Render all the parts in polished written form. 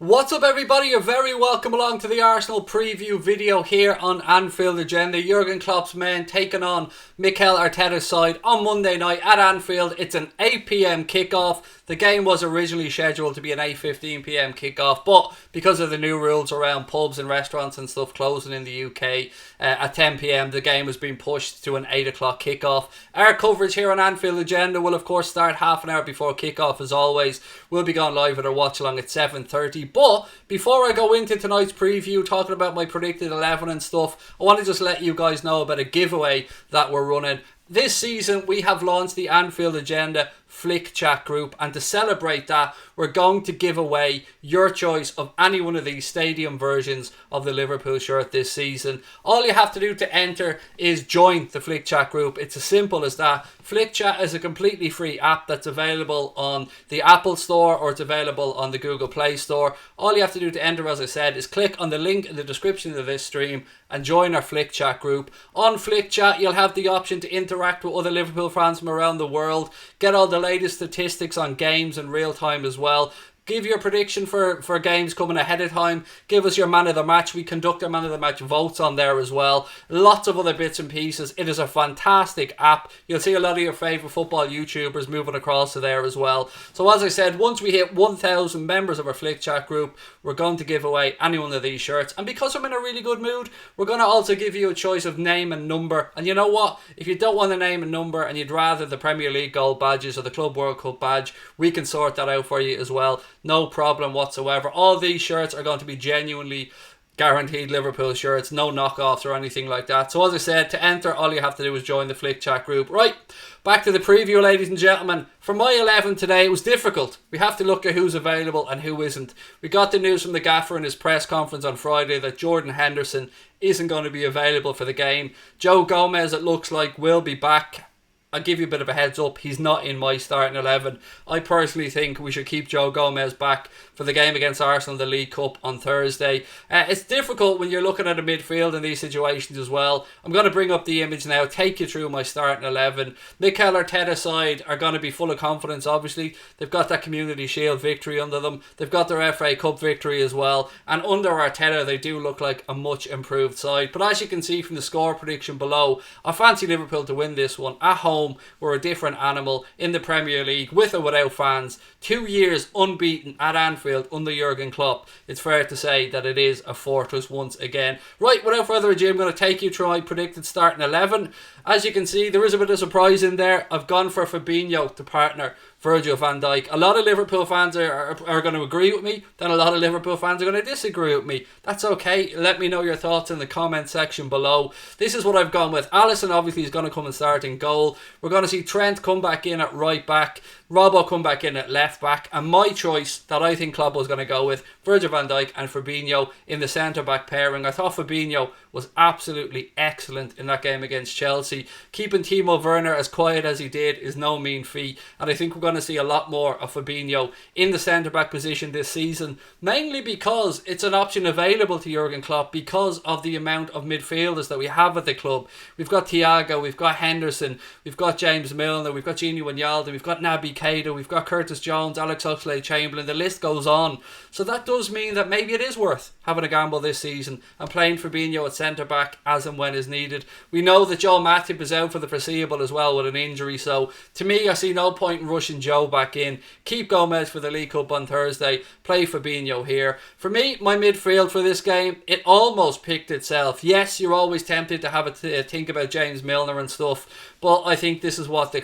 What's up everybody, you're very welcome along to the Arsenal preview video here on Anfield Agenda. Jurgen Klopp's men taking on Mikel Arteta's side on Monday night at Anfield. It's an 8pm kickoff. The game was originally scheduled to be an 8:15pm kickoff, but because of the new rules around pubs and restaurants and stuff closing in the UK at 10pm, the game has been pushed to an 8 o'clock kickoff. Our coverage here on Anfield Agenda will of course start half an hour before kickoff as always. We'll be going live with our watch-along at 7:30. But before I go into tonight's preview, talking about my predicted 11 and stuff, I want to just let you guys know about a giveaway that we're running. This season we have launched the Anfield Agenda Flick Chat group, and to celebrate that we're going to give away your choice of any one of these stadium versions of the Liverpool shirt this season. All you have to do to enter is join the Flick Chat group. It's as simple as that. Flick Chat is a completely free app that's available on the Apple Store or it's available on the Google Play Store. All you have to do to enter, as I said, is click on the link in the description of this stream and join our Flick Chat group. On Flick Chat you'll have the option to interact with other Liverpool fans from around the world, get all the latest statistics on games in real time as well. Give your prediction for games coming ahead of time. Give us your man of the match. We conduct our man of the match votes on there as well. Lots of other bits and pieces. It is a fantastic app. You'll see a lot of your favourite football YouTubers moving across to there as well. So as I said, once we hit 1,000 members of our Flick Chat group, we're going to give away any one of these shirts. And because I'm in a really good mood, we're going to also give you a choice of name and number. And you know what? If you don't want a name and number and you'd rather the Premier League gold badges or the Club World Cup badge, we can sort that out for you as well. No problem whatsoever. All these shirts are going to be genuinely guaranteed Liverpool shirts, no knockoffs or anything like that. So as I said, to enter, all you have to do is join the Flick Chat group. Right, back to the preview, ladies and gentlemen. For my 11 today, it was difficult. We have to look at who's available and who isn't. We got the news from the gaffer in his press conference on Friday that Jordan Henderson isn't going to be available for the game. Joe Gomez, it looks like, will be back. I'll give you a bit of a heads up, he's not in my starting 11. I personally think we should keep Joe Gomez back for the game against Arsenal in the League Cup on Thursday. It's difficult when you're looking at a midfield in these situations as well. I'm going to bring up the image now, take you through my starting 11. Mikel Arteta's side are going to be full of confidence, obviously. They've got that Community Shield victory under them. They've got their FA Cup victory as well. And under Arteta, they do look like a much improved side. But as you can see from the score prediction below, I fancy Liverpool to win this one at home. We're a different animal in the Premier League with or without fans. 2 years unbeaten at Anfield under Jurgen Klopp. It's fair to say that it is a fortress once again. Right, without further ado, I'm going to take you through my predicted starting 11. As you can see, there is a bit of surprise in there. I've gone for Firmino to partner Virgil van Dijk. A lot of Liverpool fans are going to agree with me, then a lot of Liverpool fans are going to disagree with me. That's okay. Let me know your thoughts in the comment section below. This is what I've gone with. Alisson obviously is going to come and start in goal. We're going to see Trent come back in at right back. Robbo come back in at left back. And my choice that I think Klopp was going to go with, Virgil van Dijk and Firmino in the centre back pairing. I thought Firmino was absolutely excellent in that game against Chelsea. Keeping Timo Werner as quiet as he did is no mean feat, and I think we're going to see a lot more of Firmino in the centre back position this season, mainly because it's an option available to Jurgen Klopp because of the amount of midfielders that we have at the club. We've got Thiago, we've got Henderson, we've got James Milner, we've got Gini Wijnaldum, we've got Naby Keita, we've got Curtis Jones, Alex Oxlade-Chamberlain, the list goes on. So that does mean that maybe it is worth having a gamble this season and playing Firmino at centre back as and when is needed. We know that Joel Matip is out for the foreseeable as well with an injury, so to me I see no point in rushing Joe back in. Keep Gomez for the League Cup on Thursday, play Firmino here. For me, my midfield for this game, it almost picked itself. Yes, you're always tempted to have a think about James Milner and stuff, but I think this is what the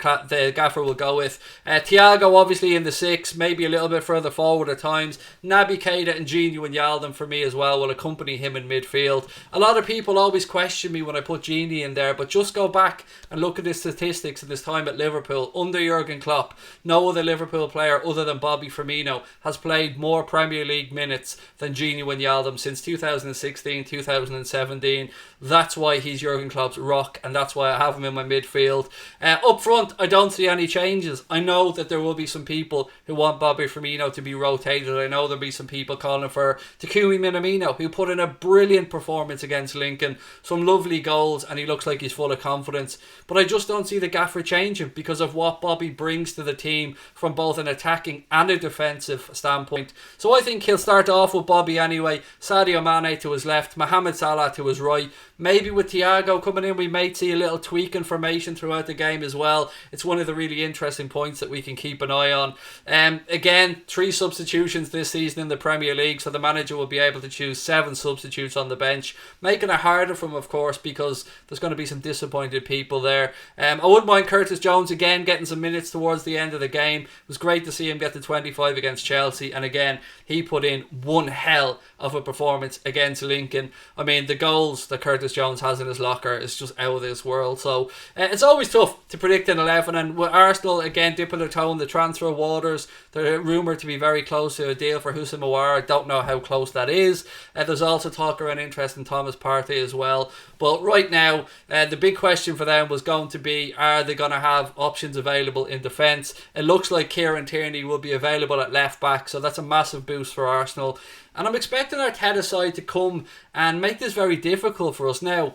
gaffer will go with. Thiago obviously in the 6, maybe a little bit further forward at times. Naby Keita and Gini Wijnaldum for me as well will accompany him in midfield. A lot of people always question me when I put Gini in there, but just go back and look at his statistics in his time at Liverpool under Jurgen Klopp. No other Liverpool player other than Bobby Firmino has played more Premier League minutes than Gini Wijnaldum since 2016-2017. That's why he's Jurgen Klopp's rock, and that's why I have him in my midfield. Anfield. Up front, I don't see any changes. I know that there will be some people who want Bobby Firmino to be rotated. I know there'll be some people calling for Takumi Minamino, who put in a brilliant performance against Lincoln. Some lovely goals, and he looks like he's full of confidence. But I just don't see the gaffer changing because of what Bobby brings to the team from both an attacking and a defensive standpoint. So I think he'll start off with Bobby anyway. Sadio Mane to his left, Mohamed Salah to his right. Maybe with Thiago coming in, we may see a little tweak in formation throughout the game as well. It's one of the really interesting points that we can keep an eye on. Again, 3 substitutions this season in the Premier League, so the manager will be able to choose 7 substitutes on the bench, making it harder for him, of course, because there's going to be some disappointed people there. I wouldn't mind Curtis Jones again getting some minutes towards the end of the game. It was great to see him get to 25 against Chelsea, and again, he put in one hell of a performance against Lincoln. I mean, the goals that Curtis Jones has in his locker is just out of this world. So it's always tough to predict an 11, and with Arsenal again dipping their toe in the transfer waters, they're rumoured to be very close to a deal for Houssem Aouar. Don't know how close that is. There's also talk around interest in Thomas Partey as well. But right now, the big question for them was going to be, are they going to have options available in defence? It looks like Kieran Tierney will be available at left back, so that's a massive boost for Arsenal. And I'm expecting Arteta's side to come and make this very difficult for us. Now,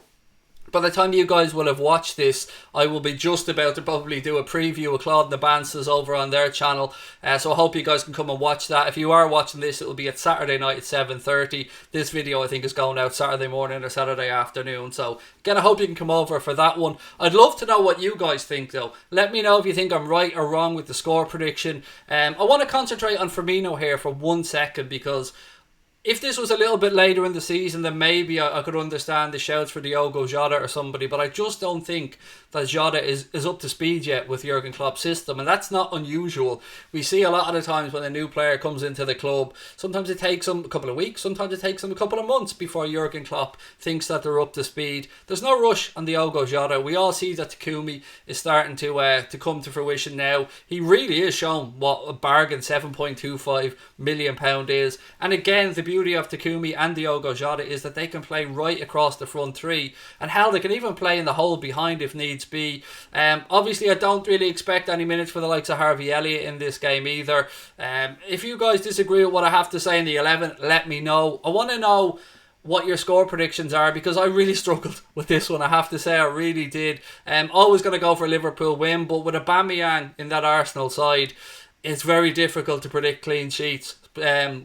by the time you guys will have watched this, I will be just about to probably do a preview of Claude and the Bances over on their channel. So I hope you guys can come and watch that. If you are watching this, it will be at Saturday night at 7:30. This video, I think, is going out Saturday morning or Saturday afternoon. So again, I hope you can come over for that one. I'd love to know what you guys think, though. Let me know if you think I'm right or wrong with the score prediction. I want to concentrate on Firmino here for 1 second, because if this was a little bit later in the season, then maybe I could understand the shouts for Diogo Jota or somebody, but I just don't think that Jota is up to speed yet with Jurgen Klopp's system, and that's not unusual. We see a lot of the times when a new player comes into the club, sometimes it takes them a couple of weeks, sometimes it takes them a couple of months before Jurgen Klopp thinks that they're up to speed. There's no rush on Diogo Jota. We all see that Takumi is starting to come to fruition now. He really is shown what a bargain £7.25 million is, and again, the beauty of Takumi and Diogo Jota is that they can play right across the front three, and hell, they can even play in the hole behind if needs be. Obviously, I don't really expect any minutes for the likes of Harvey Elliott in this game either. If you guys disagree with what I have to say in the 11, let me know. I want to know what your score predictions are, because I really struggled with this one, I have to say. I really did. Always going to go for a Liverpool win, but with aubameyang in that Arsenal side, it's very difficult to predict clean sheets.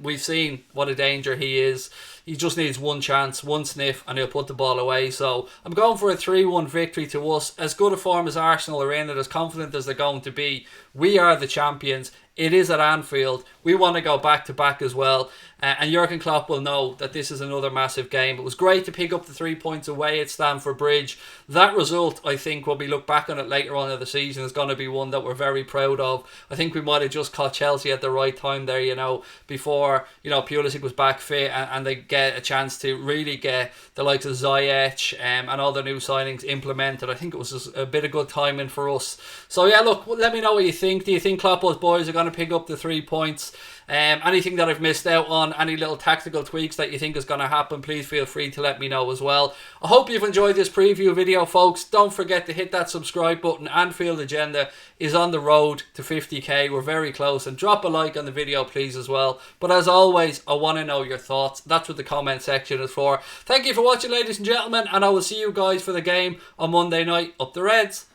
We've seen what a danger he is. He just needs one chance, one sniff, and he'll put the ball away. So I'm going for a 3-1 victory to us. As good a form as Arsenal are in, and as confident as they're going to be, we are the champions. It is at Anfield. We want to go back to back as well. And Jurgen Klopp will know that this is another massive game. It was great to pick up the 3 points away at Stamford Bridge. That result, I think, when we look back on it later on in the season, is going to be one that we're very proud of. I think we might have just caught Chelsea at the right time there, before, Pulisic was back fit, and they get a chance to really get the likes of Ziyech and all the new signings implemented. I think it was just a bit of good timing for us. So yeah, look, let me know what you think. Do you think Klopp's boys are going to pick up the 3 points? Anything that I've missed out on, any little tactical tweaks that you think is going to happen, please feel free to let me know as well. I hope you've enjoyed this preview video, folks. Don't forget to hit that subscribe button. Anfield Agenda is on the road to 50k. We're very close, and drop a like on the video, please, as well. But as always, I want to know your thoughts. That's what the comment section is for. Thank you for watching, ladies and gentlemen, and I will see you guys for the game on Monday night. Up the Reds!